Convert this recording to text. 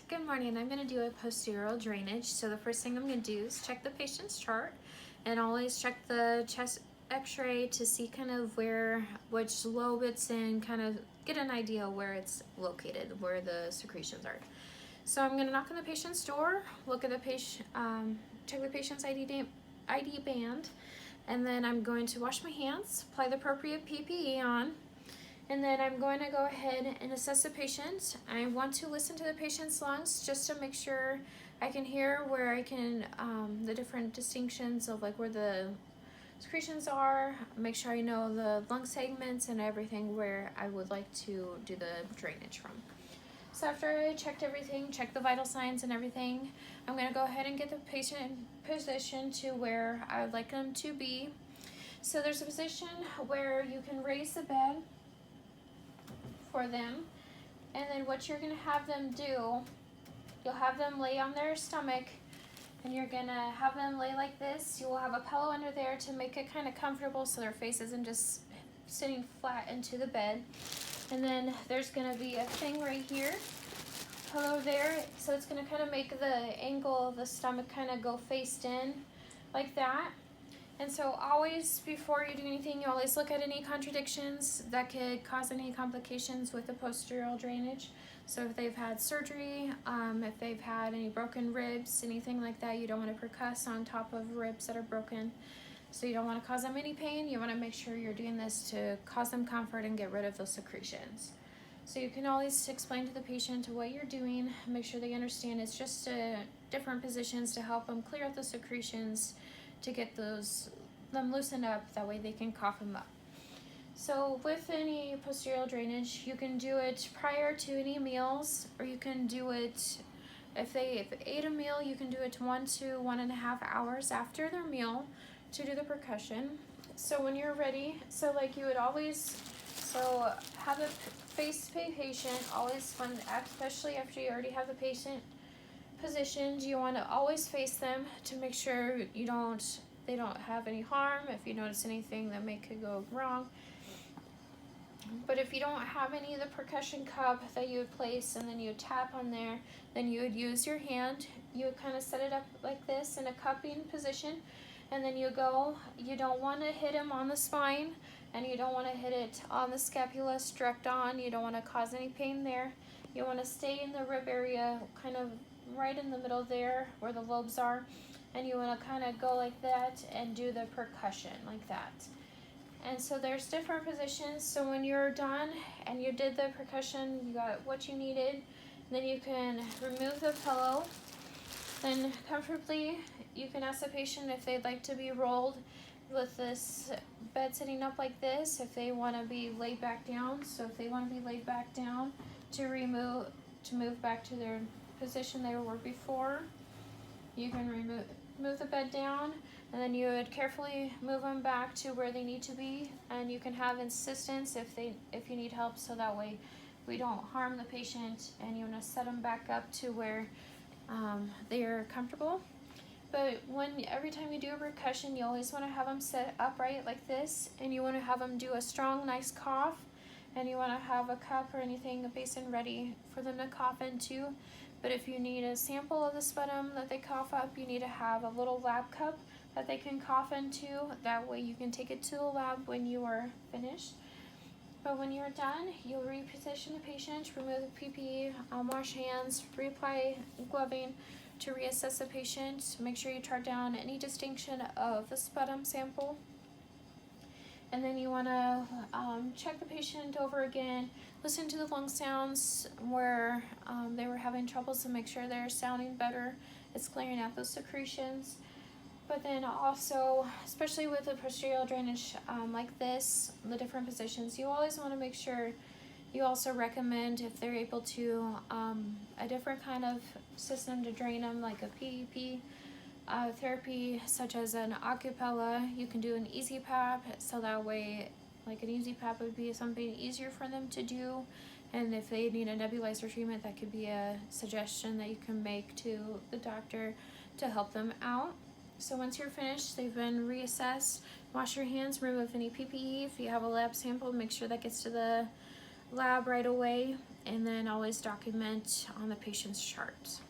Good morning. I'm going to do a postural drainage. So the first thing I'm going to do is check the patient's chart and always check the chest x-ray to see kind of which lobe it's in, kind of get an idea where it's located, where the secretions are. So I'm going to knock on the patient's door, look at the patient, check the patient's ID band, and then I'm going to wash my hands, apply the appropriate PPE on, and then I'm going to go ahead and assess the patient. I want to listen to the patient's lungs just to make sure I can hear where I can, the different distinctions of like where the secretions are, make sure I know the lung segments and everything where I would like to do the drainage from. So after I checked everything, checked the vital signs and everything, I'm going to go ahead and get the patient positioned to where I would like them to be. So there's a position where you can raise the bed for them, and then what you're going to have them do, you'll have them lay on their stomach, and you're going to have them lay like this. You will have a pillow under there to make it kind of comfortable so their face isn't just sitting flat into the bed. And then there's going to be a thing right here, pillow there, so it's going to kind of make the angle of the stomach kind of go faced in like that. And so always, before you do anything, you always look at any contradictions that could cause any complications with the postural drainage. So if they've had surgery, if they've had any broken ribs, anything like that, you don't want to percuss on top of ribs that are broken. So you don't want to cause them any pain. You want to make sure you're doing this to cause them comfort and get rid of those secretions. So you can always explain to the patient what you're doing, make sure they understand it's just different positions to help them clear out the secretions, to get them loosened up, that way they can cough them up. So with any postural drainage, you can do it prior to any meals, or you can do it, if they ate a meal, you can do it 1 to 1.5 hours after their meal to do the percussion. So when you're ready, so like you would always, so have a face patient, always when, especially after you already have the patient positioned, you want to always face them to make sure they don't have any harm. If you notice anything that could go wrong. But if you don't have any of the percussion cup that you would place and then you would tap on there, then you would use your hand. You would kind of set it up like this in a cupping position, and then you don't want to hit him on the spine, and you don't want to hit it on the scapula direct on. You don't want to cause any pain there. You want to stay in the rib area, kind of right in the middle there where the lobes are, and you want to kind of go like that and do the percussion like that. And so there's different positions. So when you're done and you did the percussion, you got what you needed, then you can remove the pillow. Then comfortably, you can ask the patient if they'd like to be rolled with this bed sitting up like this, if they want to be laid back down. So if they want to be laid back down to move back to their position they were before, you can move the bed down, and then you would carefully move them back to where they need to be, and you can have assistance if you need help, so that way we don't harm the patient, and you want to set them back up to where they're comfortable. But every time you do a percussion, you always want to have them sit upright like this, and you want to have them do a strong, nice cough, and you want to have a cup or anything, a basin ready for them to cough into. But if you need a sample of the sputum that they cough up, you need to have a little lab cup that they can cough into. That way you can take it to the lab when you are finished. But when you're done, you'll reposition the patient, remove the PPE, wash hands, reapply gloving to reassess the patient. Make sure you chart down any distinction of the sputum sample. And then you want to check the patient over again, listen to the lung sounds where they were having trouble, to make sure they're sounding better. It's clearing out those secretions. But then also, especially with the postural drainage like this, the different positions, you always want to make sure you also recommend, if they're able to, a different kind of system to drain them, like a PEP. Therapy such as an acapella. You can do an easy pap, so that way, like an easy pap would be something easier for them to do, and if they need a nebulizer treatment, that could be a suggestion that you can make to the doctor to help them out. So once you're finished, they've been reassessed, wash your hands, remove any PPE. If you have a lab sample, make sure that gets to the lab right away. and then always document on the patient's chart.